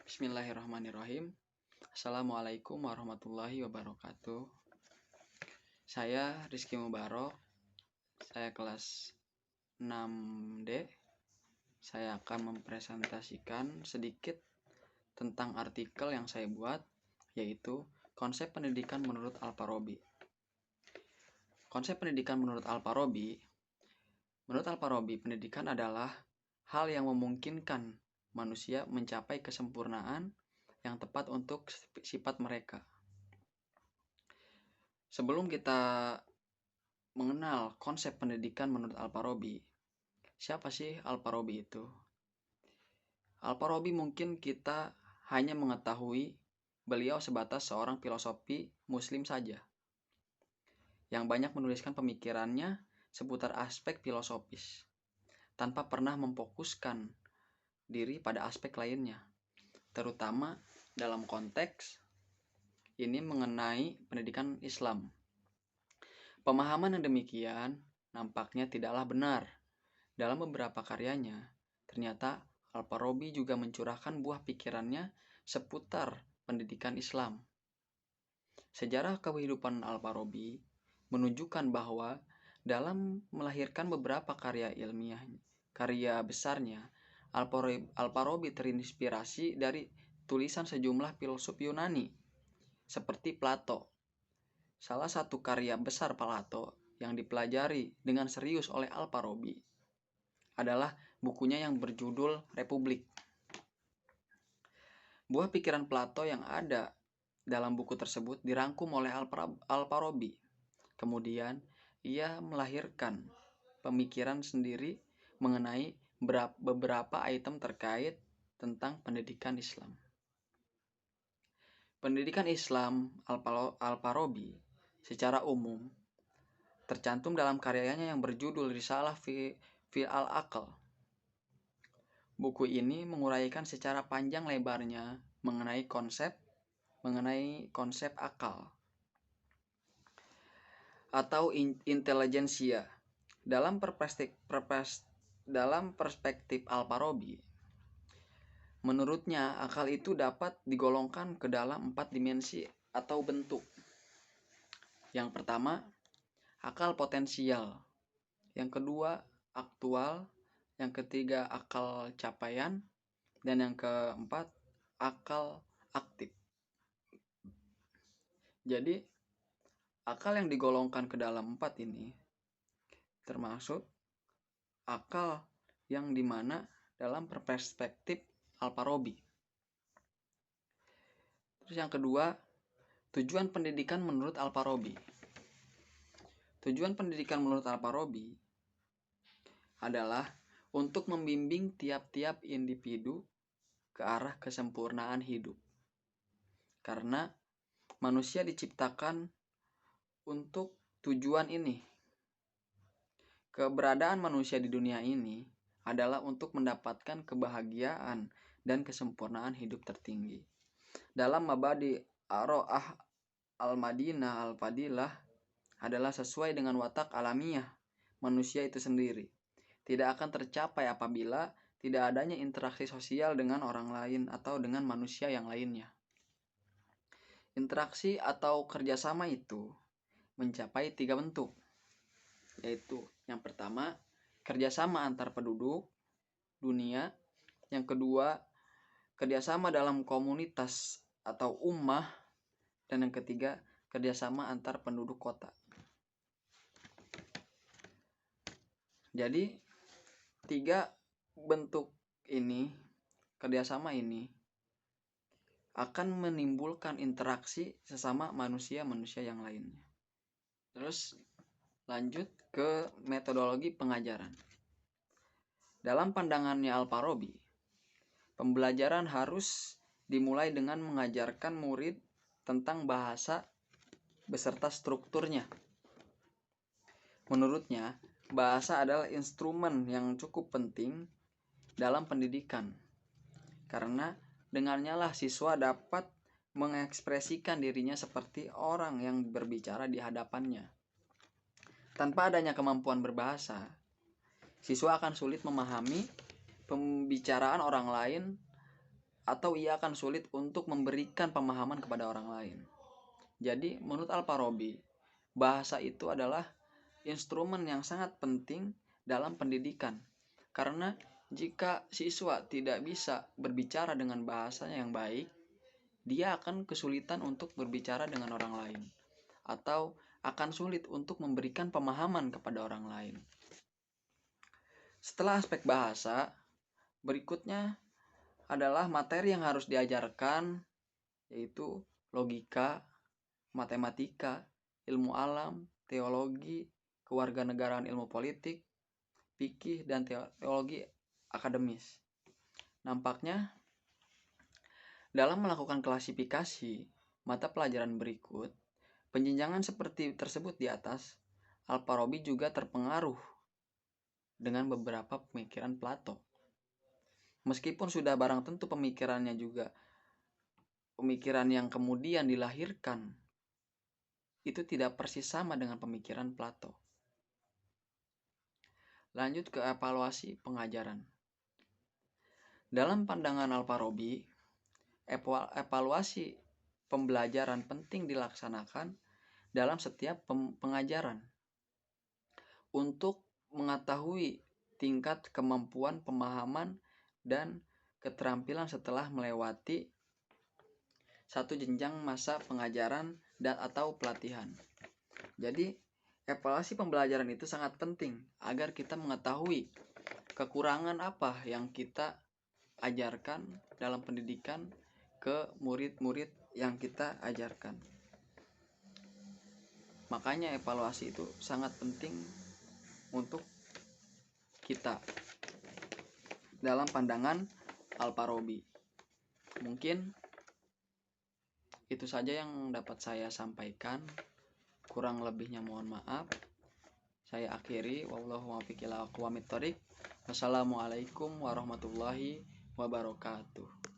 Bismillahirrahmanirrahim. Assalamualaikum warahmatullahi wabarakatuh. Saya Rizky Mubarok. Saya kelas 6D. Saya akan mempresentasikan sedikit tentang artikel yang saya buat, yaitu konsep pendidikan menurut Al-Farabi. Konsep pendidikan menurut Al-Farabi, pendidikan adalah hal yang memungkinkan manusia mencapai kesempurnaan yang tepat untuk sifat mereka. Sebelum kita mengenal konsep pendidikan menurut Al-Farabi, siapa sih Al-Farabi itu? Al-Farabi mungkin kita hanya mengetahui beliau sebatas seorang filosofi muslim saja, yang banyak menuliskan pemikirannya seputar aspek filosofis, tanpa pernah memfokuskan diri pada aspek lainnya, terutama dalam konteks ini mengenai pendidikan Islam. Pemahaman yang demikian nampaknya tidaklah benar. Dalam beberapa karyanya, ternyata Al-Farabi juga mencurahkan buah pikirannya seputar pendidikan Islam. Sejarah kehidupan Al-Farabi menunjukkan bahwa dalam melahirkan beberapa karya besarnya, Al-Farabi terinspirasi dari tulisan sejumlah filsuf Yunani seperti Plato. Salah satu karya besar Plato yang dipelajari dengan serius oleh Al-Farabi adalah bukunya yang berjudul Republik. Buah pikiran Plato yang ada dalam buku tersebut dirangkum oleh Al-Farabi. Kemudian ia melahirkan pemikiran sendiri mengenai beberapa item terkait tentang pendidikan Islam. Pendidikan Islam Al-Farabi secara umum tercantum dalam karyanya yang berjudul Risalah fi al-Aql. Buku ini menguraikan secara panjang lebarnya mengenai konsep akal atau intelijensia. Dalam perspektif Al-Farabi, menurutnya akal itu dapat digolongkan ke dalam 4 dimensi atau bentuk. Yang pertama, akal potensial. Yang kedua, aktual. Yang ketiga, akal capaian. Dan yang keempat, akal aktif. Jadi, akal yang digolongkan ke dalam 4 ini termasuk akal yang dimana dalam perspektif Al-Farabi. Terus yang kedua, tujuan pendidikan menurut Al-Farabi. Tujuan pendidikan menurut Al-Farabi adalah untuk membimbing tiap-tiap individu ke arah kesempurnaan hidup. Karena manusia diciptakan untuk tujuan ini. Keberadaan manusia di dunia ini adalah untuk mendapatkan kebahagiaan dan kesempurnaan hidup tertinggi. Dalam Mabadi Ar-Ra'ah Al-Madinah Al-Fadilah adalah sesuai dengan watak alamiah manusia itu sendiri. Tidak akan tercapai apabila tidak adanya interaksi sosial dengan orang lain atau dengan manusia yang lainnya. Interaksi atau kerjasama itu mencapai 3 bentuk, yaitu yang pertama, kerjasama antar penduduk dunia. Yang kedua, kerjasama dalam komunitas atau ummah. Dan yang ketiga, kerjasama antar penduduk kota. Jadi 3 bentuk ini, kerjasama ini akan menimbulkan interaksi sesama manusia yang lainnya. Terus lanjut ke metodologi pengajaran. Dalam pandangannya Al-Farabi, pembelajaran harus dimulai dengan mengajarkan murid tentang bahasa beserta strukturnya. Menurutnya, bahasa adalah instrumen yang cukup penting dalam pendidikan, karena dengannya lah siswa dapat mengekspresikan dirinya seperti orang yang berbicara di hadapannya. Tanpa adanya kemampuan berbahasa, siswa akan sulit memahami pembicaraan orang lain atau ia akan sulit untuk memberikan pemahaman kepada orang lain. Jadi menurut Al-Farabi, bahasa itu adalah instrumen yang sangat penting dalam pendidikan. Karena jika siswa tidak bisa berbicara dengan bahasanya yang baik, dia akan kesulitan untuk berbicara dengan orang lain, atau akan sulit untuk memberikan pemahaman kepada orang lain. Setelah aspek bahasa, berikutnya adalah materi yang harus diajarkan, yaitu logika, matematika, ilmu alam, teologi, kewarganegaraan, ilmu politik, fikih, dan teologi akademis. Nampaknya dalam melakukan klasifikasi mata pelajaran berikut, penjenjangan seperti tersebut di atas, Al-Farabi juga terpengaruh dengan beberapa pemikiran Plato. Meskipun sudah barang tentu pemikirannya juga pemikiran yang kemudian dilahirkan, itu tidak persis sama dengan pemikiran Plato. Lanjut ke evaluasi pengajaran. Dalam pandangan Al-Farabi, evaluasi pembelajaran penting dilaksanakan dalam setiap pengajaran untuk mengetahui tingkat kemampuan pemahaman dan keterampilan setelah melewati satu jenjang masa pengajaran dan atau pelatihan. Jadi evaluasi pembelajaran itu sangat penting agar kita mengetahui kekurangan apa yang kita ajarkan dalam pendidikan ke murid-murid yang kita ajarkan. Makanya evaluasi itu sangat penting untuk kita dalam pandangan Al-Farabi. Mungkin itu saja yang dapat saya sampaikan. Kurang lebihnya mohon maaf. Saya akhiri. Wallahu muwaffiq ila aqwamit thoriq. Wassalamualaikum warahmatullahi wabarakatuh.